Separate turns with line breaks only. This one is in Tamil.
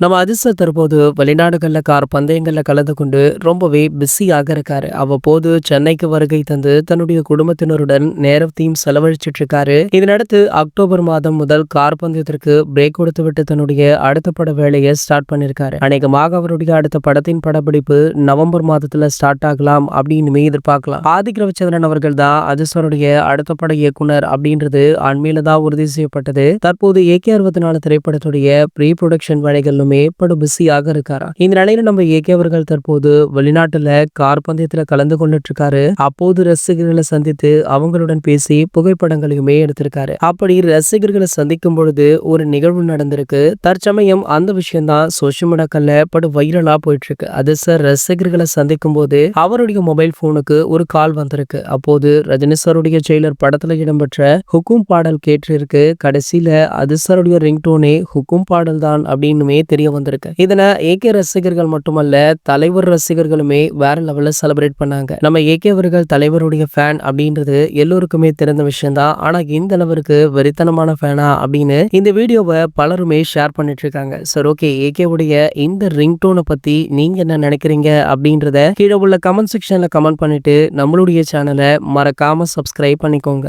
நம்ம அதிர்ஷ்ட தற்போது வெளிநாடுகள்ல கார் பந்தயங்கள்ல கலந்து கொண்டு ரொம்பவே பிஸியாக இருக்காரு. அவ்வப்போது சென்னைக்கு வருகை தந்து தன்னுடைய குடும்பத்தினருடன் நேரத்தையும் செலவழிச்சிட்டு இருக்காரு. இதனடுத்து அக்டோபர் மாதம் முதல் கார் பந்தயத்திற்கு பிரேக் கொடுத்து விட்டு தன்னுடைய அடுத்த பட வேலையை ஸ்டார்ட் பண்ணிருக்காரு. அநேகமாக அவருடைய அடுத்த படத்தின் படப்பிடிப்பு நவம்பர் மாதத்துல ஸ்டார்ட் ஆகலாம் அப்படின்னு எதிர்பார்க்கலாம். ஆதிக் ரவிச்சந்திரன் அவர்கள் தான் அதிர்ஷ்டருடைய அடுத்த பட இயக்குனர் அப்படின்றது அண்மையில தான் உறுதி செய்யப்பட்டது. தற்போது AK 64 திரைப்படத்துடைய ப்ரீ ப்ரொடக்ஷன் வேலைகளுமே படு பிஸியாக இருக்காரா. இந்த நிலையில நம்ம AK அவர்கள் தற்போது வெளிநாட்டுல கார் பந்தயத்துல கலந்து கொண்டுட்டு இருக்காரு. அப்போது ரசிகர்களை சந்தித்து அவங்களுடன் பேசி புகைப்படங்களையுமே எடுத்திருக்காரு. அப்படி ரசிகர்களை சந்திக்கும் பொழுது ஒரு நிகழ்வு நடந்திருக்கு. தற்சமயம் அந்த விஷயம் தான் சோசியல் மீடியாக்கள்ல படு வைரலா போயிட்டு இருக்கு. அது சார் ரசிகர்களை சந்திக்கும் போது அவருடைய மொபைல் போனுக்கு ஒரு கால் வந்திருக்கு. அப்போது ரஜினி சாருடைய ஜெயிலர் படத்துல இடம்பெற்ற ஹுக்கும் பாடல் கேட்டிருக்கு. கடைசியில அது சாருடைய ரிங்டோனே ஹுக்கும் பாடல் தான் அப்படின்னுமே தெரிய வந்திருக்கு. இதனை AK ரசிகர்கள் மட்டுமல்ல தலைவர் ரசிகர்களுமே வேற லெவல்ல செலிப்ரேட் பண்ணாங்க. நம்ம AK அவர்கள் தலைவருடைய ஃபேன் அப்படின்றது எல்லோருக்குமே தெரிந்த விஷயம் தான். ஆனா இந்த அளவிற்கு வெறித்தனமான ஃபேனா அப்படின்னு இந்த வீடியோவை பலருமே ஷேர் பண்ணிட்டு இருக்காங்க. சரி, ஓகே, AK உடைய இந்த ரிங்டோனை பத்தி நீங்க என்ன நினைக்கிறீங்க அப்படின்றத கீழே உள்ள கமெண்ட் செக்ஷன்ல கமெண்ட் பண்ணிட்டு நம்மளுடைய சேனலை மறக்காம சப்ஸ்கிரைப் பண்ணிக்கோங்க.